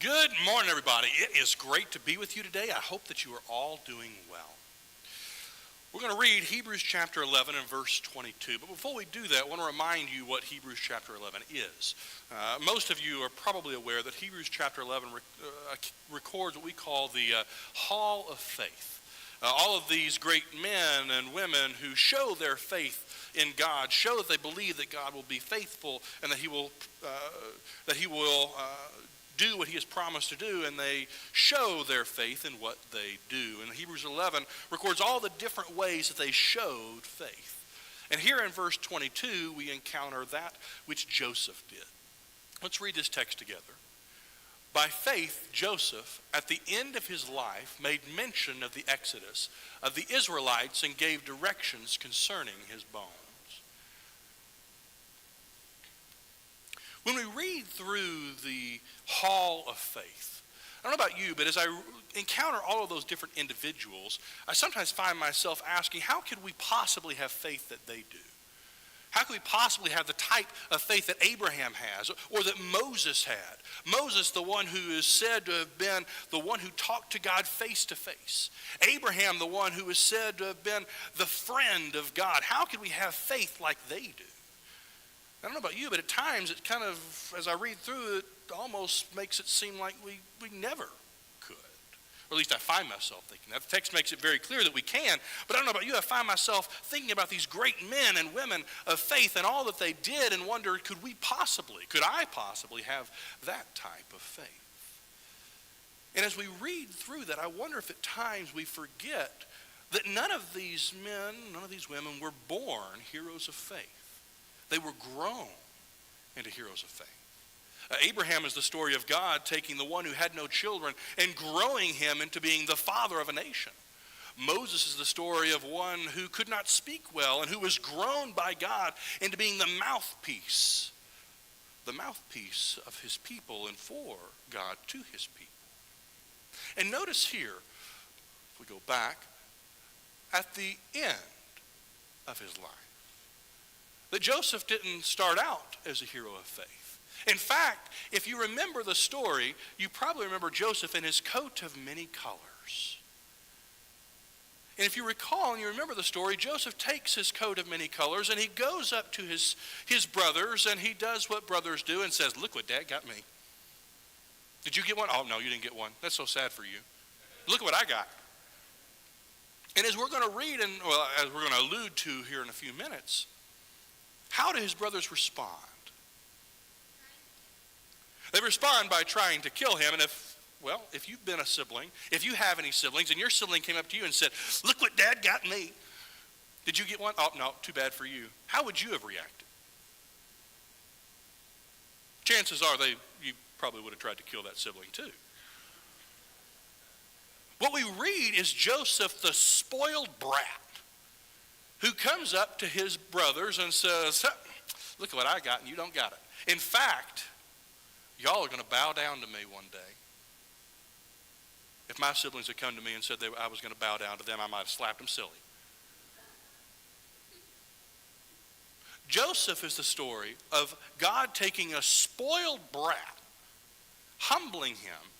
Good morning, everybody. It is great to be with you today. I hope that you are all doing well. We're going to read Hebrews chapter 11 and verse 22. But before we do that, I want to remind you what Hebrews chapter 11 is. Most of you are probably aware that Hebrews chapter 11 records what we call the Hall of Faith. All of these great men and women who show their faith in God, show that they believe that God will be faithful and that He will do what He has promised to do, and they show their faith in what they do. And Hebrews 11 records all the different ways that they showed faith. And here in verse 22, we encounter that which Joseph did. Let's read this text together. By faith, Joseph, at the end of his life, made mention of the exodus of the Israelites and gave directions concerning his bones. When we read through the Hall of Faith, I don't know about you, but as I encounter all of those different individuals, I sometimes find myself asking, how could we possibly have faith that they do? How could we possibly have the type of faith that Abraham has or that Moses had? Moses, the one who is said to have been the one who talked to God face to face. Abraham, the one who is said to have been the friend of God. How could we have faith like they do? I don't know about you, but at times it kind of, as I read through it, almost makes it seem like we never could. Or at least I find myself thinking that. The text makes it very clear that we can, but I don't know about you, I find myself thinking about these great men and women of faith and all that they did and wonder, could I possibly have that type of faith? And as we read through that, I wonder if at times we forget that none of these men, none of these women were born heroes of faith. They were grown into heroes of faith. Abraham is the story of God taking the one who had no children and growing him into being the father of a nation. Moses is the story of one who could not speak well and who was grown by God into being the mouthpiece of his people and for God to his people. And notice here, if we go back, at the end of his life, that Joseph didn't start out as a hero of faith. In fact, if you remember the story, you probably remember Joseph in his coat of many colors. And if you recall and you remember the story, Joseph takes his coat of many colors and he goes up to his brothers and he does what brothers do and says, "Look what Dad got me. Did you get one? Oh, no, you didn't get one. That's so sad for you. Look what I got." And as we're going to read and as we're going to allude to here in a few minutes, how do his brothers respond? They respond by trying to kill him. And if you've been a sibling, if you have any siblings, and your sibling came up to you and said, "Look what Dad got me. Did you get one?" "Oh, no, too bad for you." How would you have reacted? Chances are you probably would have tried to kill that sibling too. What we read is Joseph, the spoiled brat, who comes up to his brothers and says, "Look at what I got and you don't got it. In fact, y'all are going to bow down to me one day." If my siblings had come to me and said I was going to bow down to them, I might have slapped them silly. Joseph is the story of God taking a spoiled brat, humbling him,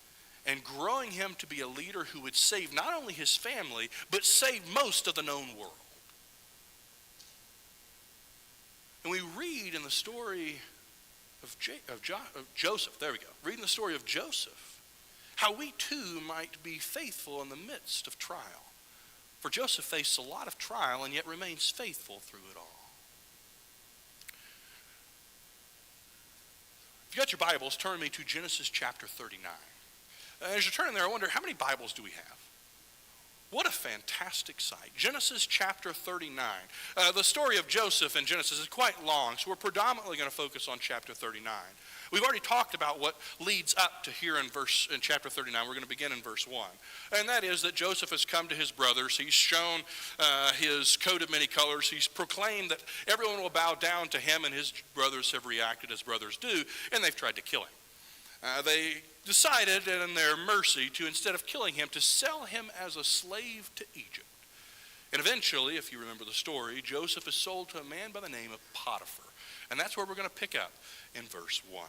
and growing him to be a leader who would save not only his family, but save most of the known world. And we read in the story of Joseph, there we go, reading the story of Joseph, how we too might be faithful in the midst of trial. For Joseph faced a lot of trial and yet remains faithful through it all. If you got your Bibles, turn me to Genesis chapter 39. As you're turning there, I wonder, how many Bibles do we have? What a fantastic sight. Genesis chapter 39. The story of Joseph in Genesis is quite long, so we're predominantly going to focus on chapter 39. We've already talked about what leads up to here in chapter 39. We're going to begin in verse 1. And that is that Joseph has come to his brothers. He's shown his coat of many colors. He's proclaimed that everyone will bow down to him, and his brothers have reacted as brothers do, and they've tried to kill him. They decided in their mercy to, instead of killing him, to sell him as a slave to Egypt. And eventually, if you remember the story, Joseph is sold to a man by the name of Potiphar. And that's where we're going to pick up in verse 1.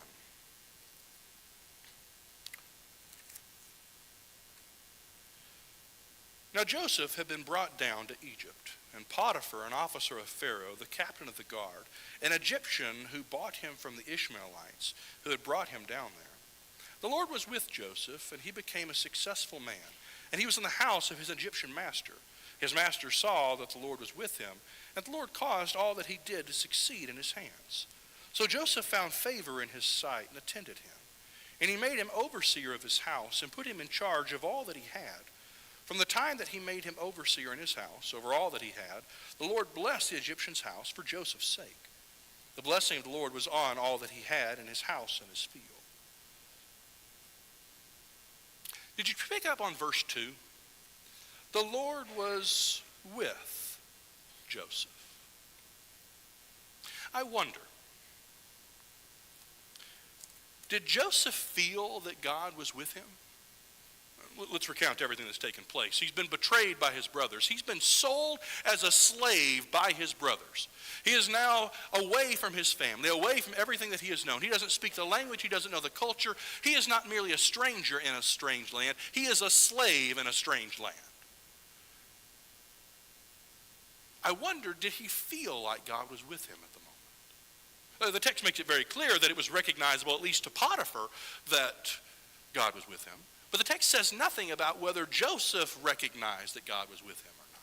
Now Joseph had been brought down to Egypt, and Potiphar, an officer of Pharaoh, the captain of the guard, an Egyptian who bought him from the Ishmaelites, who had brought him down there. The Lord was with Joseph, and he became a successful man, and he was in the house of his Egyptian master. His master saw that the Lord was with him, and the Lord caused all that he did to succeed in his hands. So Joseph found favor in his sight and attended him. And he made him overseer of his house and put him in charge of all that he had. From the time that he made him overseer in his house over all that he had, the Lord blessed the Egyptian's house for Joseph's sake. The blessing of the Lord was on all that he had in his house and his field. Did you pick up on verse 2? The Lord was with Joseph. I wonder, did Joseph feel that God was with him? Let's recount everything that's taken place. He's been betrayed by his brothers. He's been sold as a slave by his brothers. He is now away from his family, away from everything that he has known. He doesn't speak the language. He doesn't know the culture. He is not merely a stranger in a strange land. He is a slave in a strange land. I wonder, did he feel like God was with him at the moment? The text makes it very clear that it was recognizable, at least to Potiphar, that God was with him. But the text says nothing about whether Joseph recognized that God was with him or not.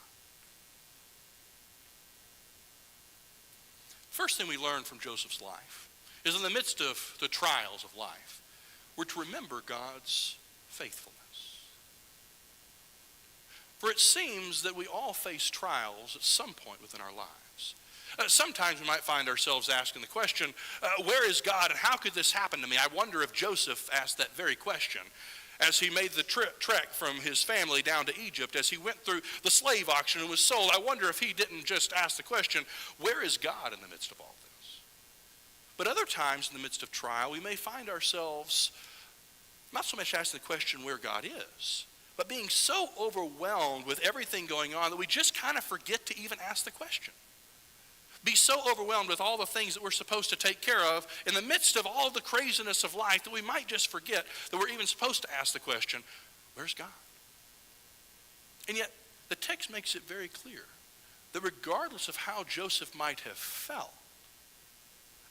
First thing we learn from Joseph's life is in the midst of the trials of life, we're to remember God's faithfulness. For it seems that we all face trials at some point within our lives. Sometimes we might find ourselves asking the question, where is God and how could this happen to me? I wonder if Joseph asked that very question as he made the trek from his family down to Egypt, as he went through the slave auction and was sold. I wonder if he didn't just ask the question, where is God in the midst of all this? But other times in the midst of trial, we may find ourselves not so much asking the question where God is, but being so overwhelmed with everything going on that we just kind of forget to even ask the question. Be so overwhelmed with all the things that we're supposed to take care of in the midst of all the craziness of life that we might just forget that we're even supposed to ask the question, where's God? And yet, the text makes it very clear that regardless of how Joseph might have felt,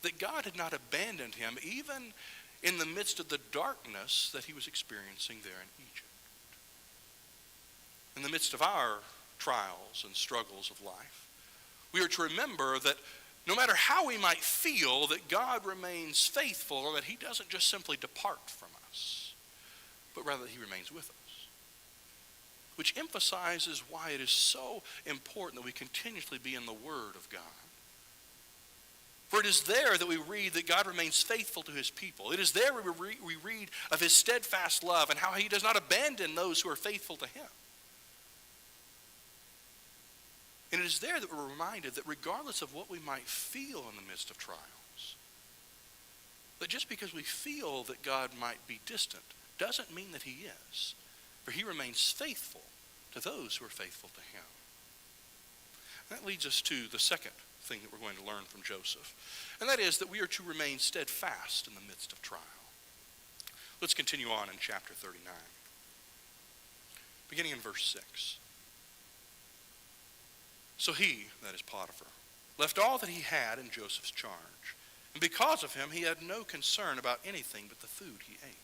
that God had not abandoned him even in the midst of the darkness that he was experiencing there in Egypt. In the midst of our trials and struggles of life, we are to remember that no matter how we might feel, that God remains faithful and that he doesn't just simply depart from us, but rather that he remains with us. Which emphasizes why it is so important that we continuously be in the Word of God. For it is there that we read that God remains faithful to his people. It is there we read of his steadfast love and how he does not abandon those who are faithful to him. And it is there that we're reminded that regardless of what we might feel in the midst of trials, that just because we feel that God might be distant doesn't mean that he is. For he remains faithful to those who are faithful to him. And that leads us to the second thing that we're going to learn from Joseph. And that is that we are to remain steadfast in the midst of trial. Let's continue on in chapter 39. Beginning in verse 6. So he, that is Potiphar, left all that he had in Joseph's charge. And because of him, he had no concern about anything but the food he ate.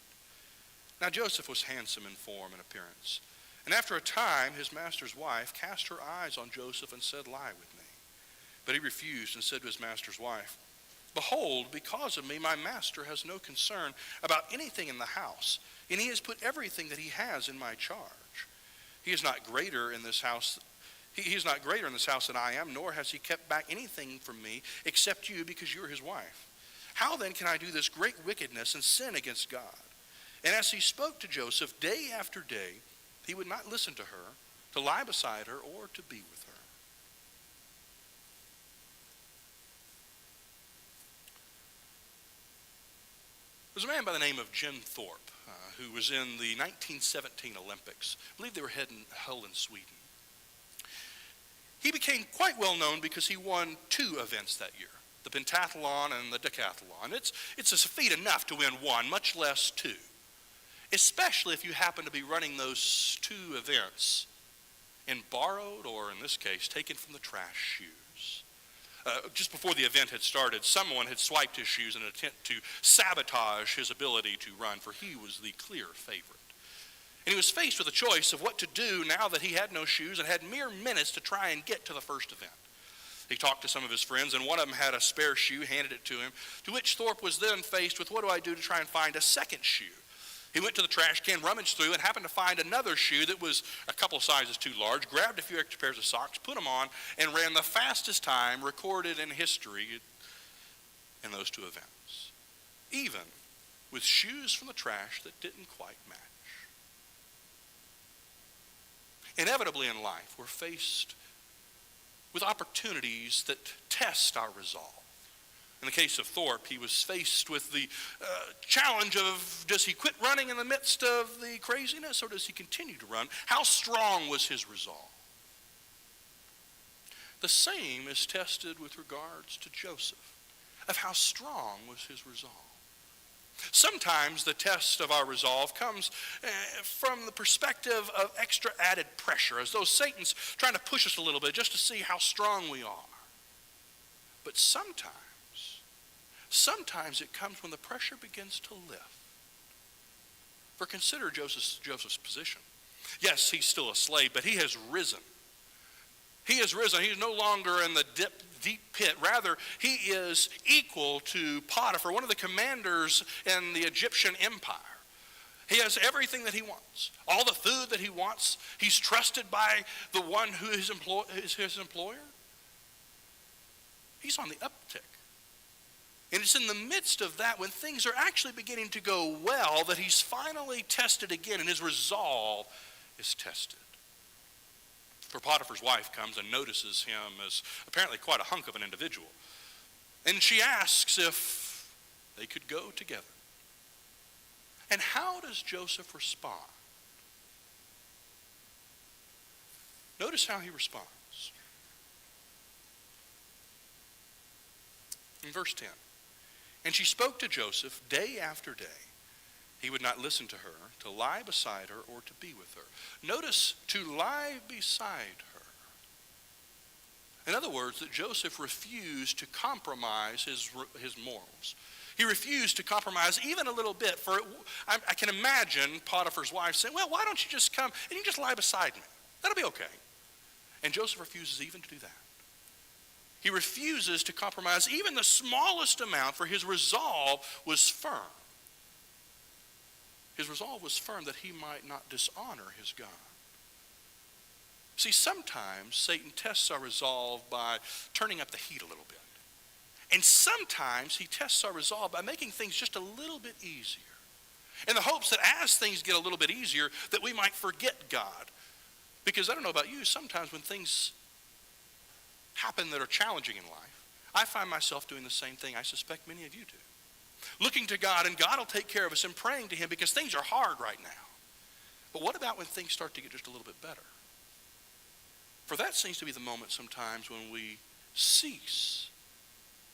Now Joseph was handsome in form and appearance. And after a time, his master's wife cast her eyes on Joseph and said, lie with me. But he refused and said to his master's wife, behold, because of me, my master has no concern about anything in the house, and he has put everything that he has in my charge. He is not greater in this house than I am, nor has he kept back anything from me except you, because you are his wife. How then can I do this great wickedness and sin against God? And as he spoke to Joseph day after day, he would not listen to her, to lie beside her, or to be with her. There's a man by the name of Jim Thorpe who was in the 1917 Olympics. I believe they were held in Sweden. He became quite well known because he won 2 events that year, the pentathlon and the decathlon. It's a feat enough to win 1, much less 2, especially if you happen to be running those 2 events in borrowed, or in this case, taken from the trash shoes. Just before the event had started, someone had swiped his shoes in an attempt to sabotage his ability to run, for he was the clear favorite. And he was faced with a choice of what to do now that he had no shoes and had mere minutes to try and get to the first event. He talked to some of his friends, and one of them had a spare shoe, handed it to him, to which Thorpe was then faced with, what do I do to try and find a second shoe? He went to the trash can, rummaged through, and happened to find another shoe that was a couple sizes too large, grabbed a few extra pairs of socks, put them on, and ran the fastest time recorded in history in those two events, even with shoes from the trash that didn't quite match. Inevitably in life, we're faced with opportunities that test our resolve. In the case of Thorpe, he was faced with the challenge of, does he quit running in the midst of the craziness, or does he continue to run? How strong was his resolve? The same is tested with regards to Joseph, of how strong was his resolve. Sometimes the test of our resolve comes from the perspective of extra added pressure, as though Satan's trying to push us a little bit just to see how strong we are. But sometimes it comes when the pressure begins to lift. For consider Joseph's position. Yes, he's still a slave, but he has risen. He has risen. He's no longer in the deep pit. Rather, he is equal to Potiphar, one of the commanders in the Egyptian empire. He has everything that he wants, all the food that he wants. He's trusted by the one who is his employer. He's on the uptick. And it's in the midst of that, when things are actually beginning to go well, that he's finally tested again, and his resolve is tested. For Potiphar's wife comes and notices him as apparently quite a hunk of an individual. And she asks if they could go together. And how does Joseph respond? Notice how he responds. In verse 10, and she spoke to Joseph day after day. He would not listen to her, to lie beside her, or to be with her. Notice, to lie beside her. In other words, that Joseph refused to compromise his morals. He refused to compromise even a little bit. For I can imagine Potiphar's wife saying, well, why don't you just come and you just lie beside me? That'll be okay. And Joseph refuses even to do that. He refuses to compromise even the smallest amount, for his resolve was firm. His resolve was firm that he might not dishonor his God. See, sometimes Satan tests our resolve by turning up the heat a little bit. And sometimes he tests our resolve by making things just a little bit easier, in the hopes that as things get a little bit easier, that we might forget God. Because I don't know about you, sometimes when things happen that are challenging in life, I find myself doing the same thing I suspect many of you do. Looking to God, and God will take care of us, and praying to him because things are hard right now. But what about when things start to get just a little bit better? For that seems to be the moment sometimes when we cease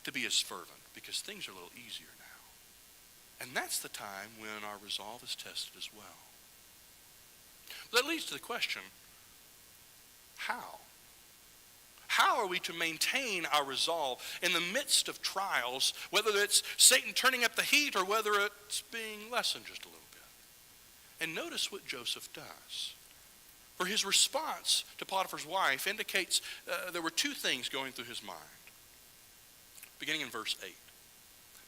to be as fervent because things are a little easier now. And that's the time when our resolve is tested as well. That leads to the question, how? How are we to maintain our resolve in the midst of trials, whether it's Satan turning up the heat or whether it's being lessened just a little bit? And notice what Joseph does. For his response to Potiphar's wife indicates there were two things going through his mind. Beginning in verse 8.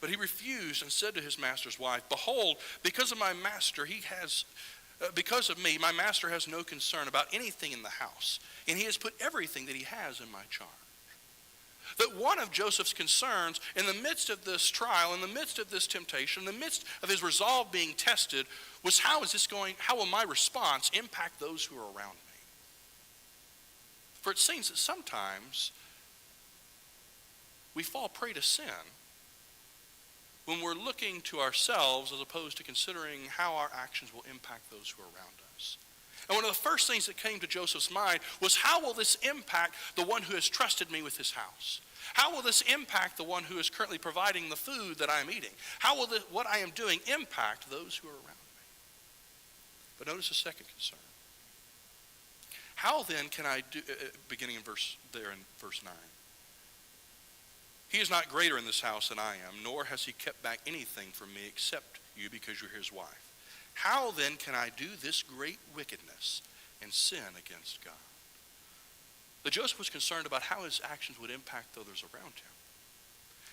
But he refused and said to his master's wife, behold, because of me, my master has no concern about anything in the house, and he has put everything that he has in my charge. That one of Joseph's concerns in the midst of this trial, in the midst of this temptation, in the midst of his resolve being tested, was how will my response impact those who are around me? For it seems that sometimes we fall prey to sin when we're looking to ourselves as opposed to considering how our actions will impact those who are around us. And one of the first things that came to Joseph's mind was, how will this impact the one who has trusted me with his house? How will this impact the one who is currently providing the food that I am eating? How will what I am doing impact those who are around me? But notice the second concern. How then can I do, beginning in verse 9. He is not greater in this house than I am, nor has he kept back anything from me except you because you're his wife. How then can I do this great wickedness and sin against God? But Joseph was concerned about how his actions would impact others around him.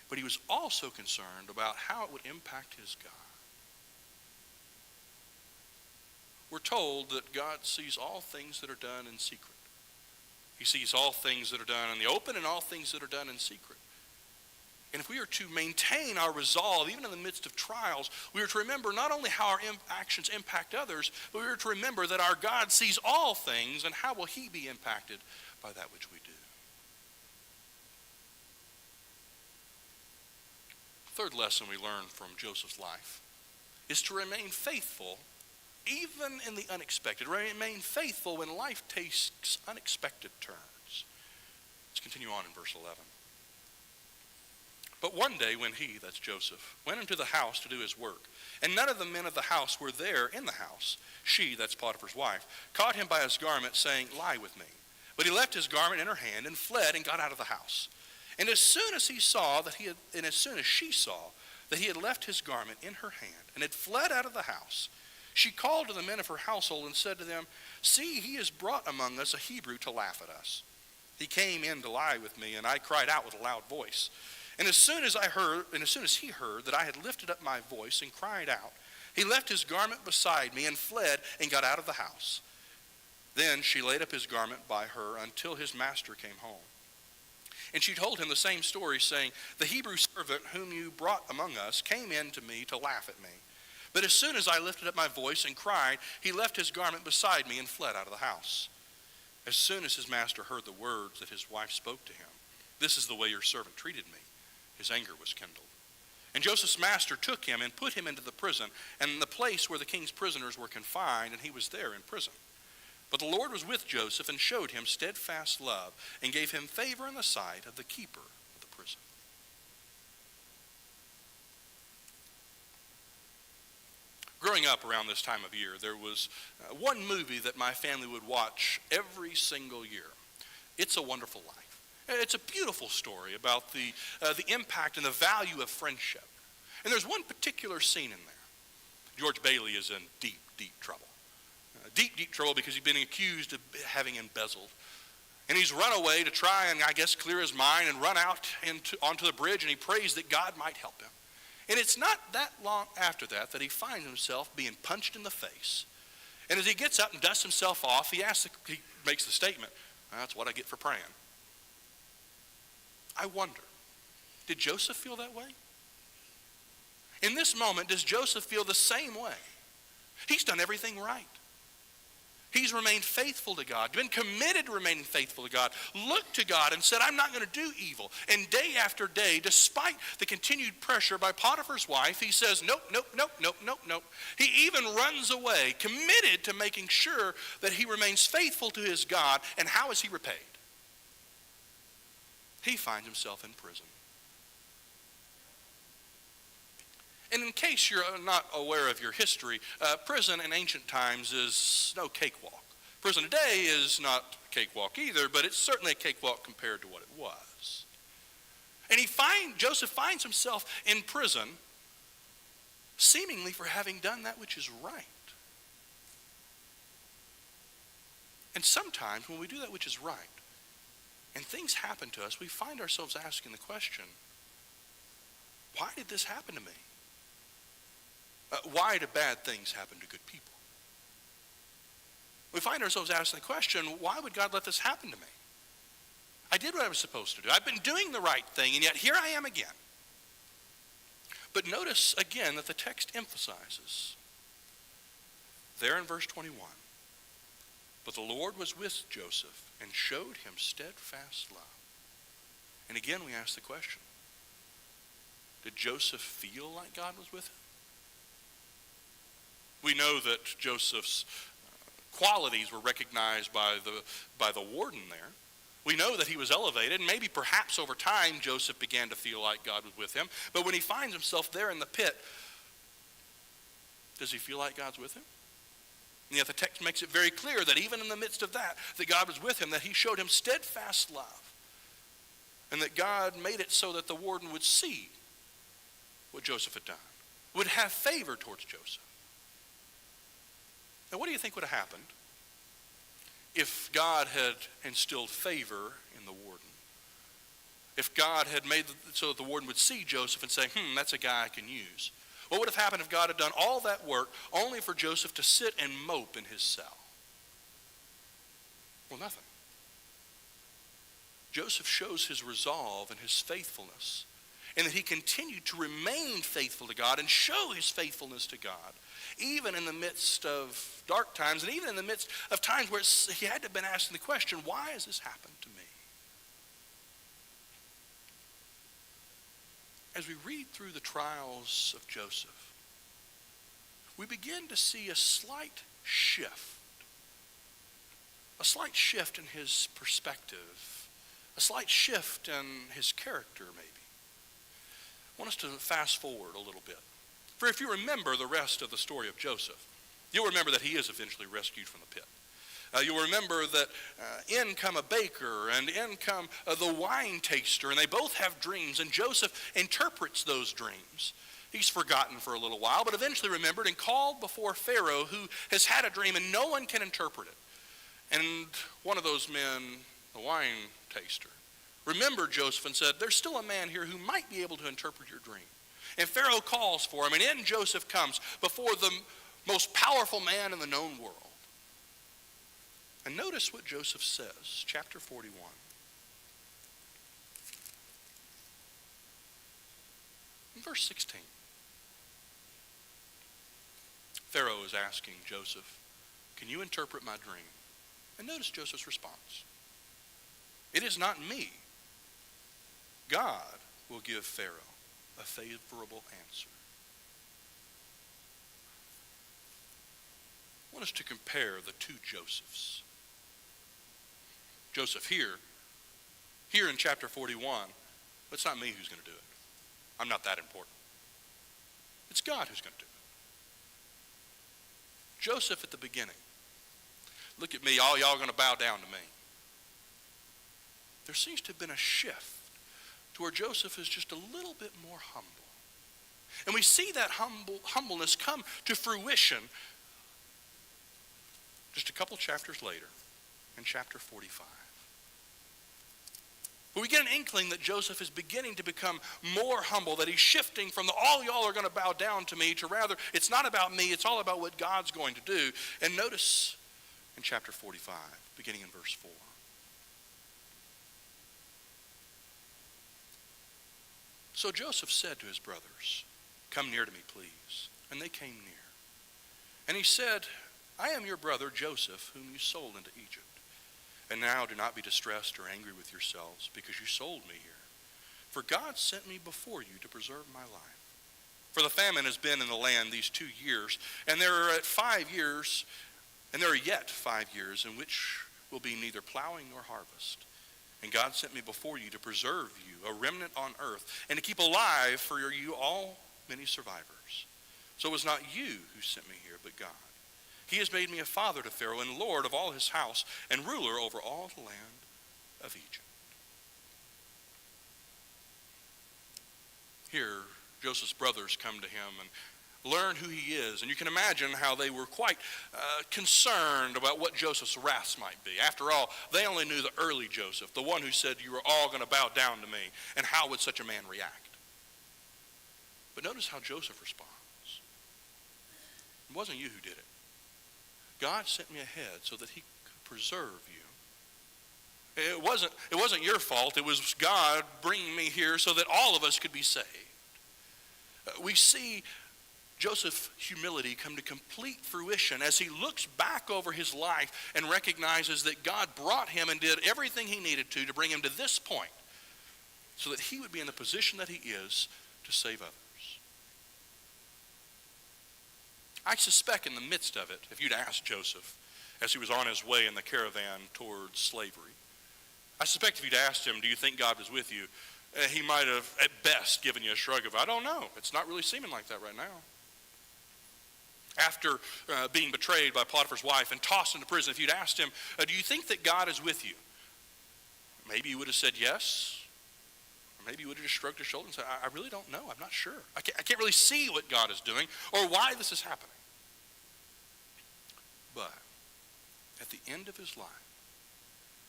But he was also concerned about how it would impact his God. We're told that God sees all things that are done in secret. He sees all things that are done in the open and all things that are done in secret. And if we are to maintain our resolve, even in the midst of trials, we are to remember not only how our actions impact others, but we are to remember that our God sees all things, and how will he be impacted by that which we do. Third lesson we learn from Joseph's life is to remain faithful even in the unexpected. Remain faithful when life takes unexpected turns. Let's continue on in verse 11. But one day when he, that's Joseph, went into the house to do his work, and none of the men of the house were there in the house, she, that's Potiphar's wife, caught him by his garment, saying, "Lie with me." But he left his garment in her hand and fled and got out of the house. And as soon as she saw that he had left his garment in her hand and had fled out of the house, she called to the men of her household and said to them, "See, he has brought among us a Hebrew to laugh at us. He came in to lie with me, and I cried out with a loud voice. And as soon as he heard that I had lifted up my voice and cried out, he left his garment beside me and fled and got out of the house. Then she laid up his garment by her until his master came home. And she told him the same story, saying, 'The Hebrew servant whom you brought among us came in to me to laugh at me. But as soon as I lifted up my voice and cried, he left his garment beside me and fled out of the house.' As soon as his master heard the words that his wife spoke to him, 'This is the way your servant treated me,' his anger was kindled. And Joseph's master took him and put him into the prison, and in the place where the king's prisoners were confined, and he was there in prison. But the Lord was with Joseph and showed him steadfast love and gave him favor in the sight of the keeper of the prison." Growing up around this time of year, there was one movie that my family would watch every single year. It's a Wonderful Life. It's a beautiful story about the impact and the value of friendship. And there's one particular scene in there. George Bailey is in deep, deep trouble. Deep trouble because he's been accused of having embezzled. And he's run away to try and, I guess, clear his mind and run out onto the bridge, and he prays that God might help him. And it's not that long after that he finds himself being punched in the face. And as he gets up and dusts himself off, he makes the statement, "That's what I get for praying." I wonder, did Joseph feel that way? In this moment, does Joseph feel the same way? He's done everything right. He's remained faithful to God, been committed to remaining faithful to God, looked to God and said, "I'm not going to do evil." And day after day, despite the continued pressure by Potiphar's wife, he says, "Nope, nope, nope, nope, nope, nope." He even runs away, committed to making sure that he remains faithful to his God. And how is he repaid? He finds himself in prison. And in case you're not aware of your history, prison in ancient times is no cakewalk. Prison today is not a cakewalk either, but it's certainly a cakewalk compared to what it was. And Joseph finds himself in prison, seemingly for having done that which is right. And sometimes when we do that which is right, and things happen to us, we find ourselves asking the question, why did this happen to me? Why do bad things happen to good people? We find ourselves asking the question, why would God let this happen to me? I did what I was supposed to do. I've been doing the right thing, and yet here I am again. But notice again that the text emphasizes, there in verse 21, "But the Lord was with Joseph and showed him steadfast love." And again we ask the question, did Joseph feel like God was with him? We know that Joseph's qualities were recognized by the warden there. We know that he was elevated, and maybe perhaps over time Joseph began to feel like God was with him. But when he finds himself there in the pit, does he feel like God's with him? And yet the text makes it very clear that even in the midst of that God was with him, that he showed him steadfast love. And that God made it so that the warden would see what Joseph had done, would have favor towards Joseph. Now, what do you think would have happened if God had instilled favor in the warden? If God had made it so that the warden would see Joseph and say, that's a guy I can use. What would have happened if God had done all that work only for Joseph to sit and mope in his cell? Well, nothing. Joseph shows his resolve and his faithfulness, and that he continued to remain faithful to God and show his faithfulness to God, even in the midst of dark times, and even in the midst of times where he had to have been asking the question, why has this happened to me? As we read through the trials of Joseph, we begin to see a slight shift in his perspective, a slight shift in his character maybe. I want us to fast forward a little bit. For if you remember the rest of the story of Joseph, you'll remember that he is eventually rescued from the pit. You'll remember that in come a baker and in come the wine taster, and they both have dreams, and Joseph interprets those dreams. He's forgotten for a little while, but eventually remembered and called before Pharaoh, who has had a dream and no one can interpret it. And one of those men, the wine taster, remembered Joseph and said, there's still a man here who might be able to interpret your dream. And Pharaoh calls for him, and in Joseph comes before the most powerful man in the known world. And notice what Joseph says, chapter 41. In verse 16. Pharaoh is asking Joseph, can you interpret my dream? And notice Joseph's response. It is not me. God will give Pharaoh a favorable answer. I want us to compare the two Josephs. Joseph here in chapter 41, it's not me who's going to do it. I'm not that important. It's God who's going to do it. Joseph at the beginning, look at me, all y'all are going to bow down to me. There seems to have been a shift to where Joseph is just a little bit more humble. And we see that humbleness come to fruition just a couple chapters later in chapter 45. But we get an inkling that Joseph is beginning to become more humble, that he's shifting from the all y'all are going to bow down to me to rather it's not about me, it's all about what God's going to do. And notice in chapter 45, beginning in verse 4. So Joseph said to his brothers, come near to me, please. And they came near. And he said, I am your brother Joseph, whom you sold into Egypt. And now do not be distressed or angry with yourselves, because you sold me here. For God sent me before you to preserve my life. For the famine has been in the land these 2 years, and there are yet 5 years in which will be neither plowing nor harvest. And God sent me before you to preserve you, a remnant on earth, and to keep alive for you all many survivors. So it was not you who sent me here, but God. He has made me a father to Pharaoh and lord of all his house and ruler over all the land of Egypt. Here, Joseph's brothers come to him and learn who he is. And you can imagine how they were quite concerned about what Joseph's wrath might be. After all, they only knew the early Joseph, the one who said, you were all going to bow down to me. And how would such a man react? But notice how Joseph responds. It wasn't you who did it. God sent me ahead so that he could preserve you. It wasn't your fault. It was God bringing me here so that all of us could be saved. We see Joseph's humility come to complete fruition as he looks back over his life and recognizes that God brought him and did everything he needed to bring him to this point so that he would be in the position that he is to save others. I suspect in the midst of it, if you'd asked Joseph as he was on his way in the caravan towards slavery, I suspect if you'd asked him, do you think God was with you? He might have at best given you a shrug of, I don't know. It's not really seeming like that right now. After being betrayed by Potiphar's wife and tossed into prison, if you'd asked him, do you think that God is with you? Maybe he would have said yes. Or maybe he would have just shrugged his shoulders and said, I really don't know. I'm not sure. I can't really see what God is doing or why this is happening. But at the end of his life,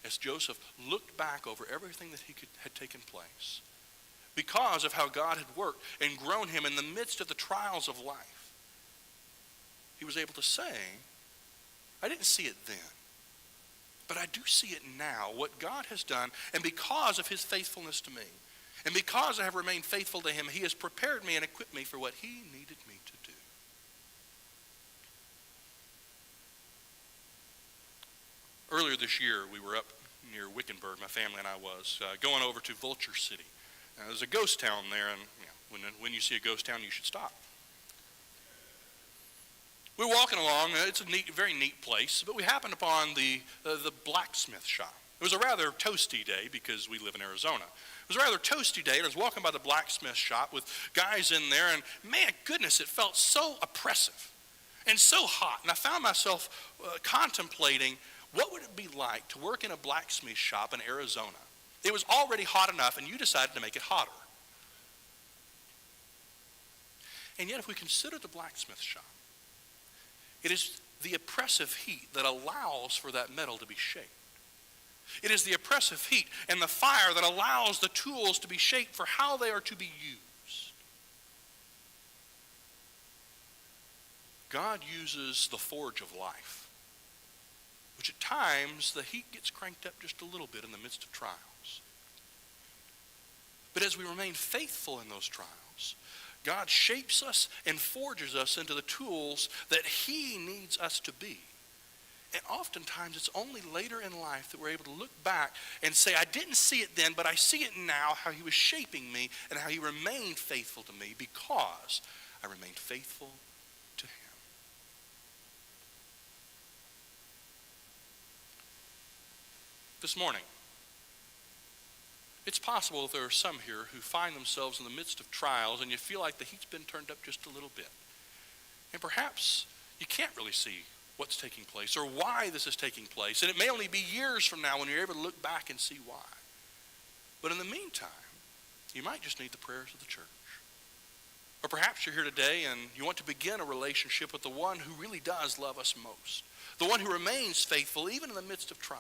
as Joseph looked back over everything that had taken place, because of how God had worked and grown him in the midst of the trials of life, he was able to say, I didn't see it then, but I do see it now, what God has done, and because of his faithfulness to me, and because I have remained faithful to him, he has prepared me and equipped me for what he needed me to do. Earlier this year, we were up near Wickenburg, my family and I was, going over to Vulture City. There's a ghost town there, and when you see a ghost town, you should stop. We're walking along. It's a very neat place, but we happened upon the blacksmith shop. It was a rather toasty day because we live in Arizona. It was a rather toasty day, and I was walking by the blacksmith shop with guys in there, and man, goodness, it felt so oppressive and so hot. And I found myself contemplating, what would it be like to work in a blacksmith shop in Arizona? It was already hot enough, and you decided to make it hotter. And yet, if we consider the blacksmith shop, it is the oppressive heat that allows for that metal to be shaped. It is the oppressive heat and the fire that allows the tools to be shaped for how they are to be used. God uses the forge of life, which at times the heat gets cranked up just a little bit in the midst of trials. But as we remain faithful in those trials, God shapes us and forges us into the tools that he needs us to be. And oftentimes it's only later in life that we're able to look back and say, I didn't see it then, but I see it now, how he was shaping me and how he remained faithful to me because I remained faithful to him. This morning, it's possible that there are some here who find themselves in the midst of trials and you feel like the heat's been turned up just a little bit. And perhaps you can't really see what's taking place or why this is taking place. And it may only be years from now when you're able to look back and see why. But in the meantime, you might just need the prayers of the church. Or perhaps you're here today and you want to begin a relationship with the one who really does love us most. The one who remains faithful even in the midst of trial.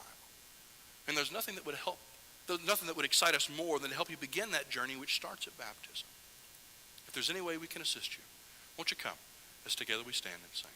And there's nothing that would excite us more than to help you begin that journey which starts at baptism. If there's any way we can assist you, won't you come as together we stand and sing.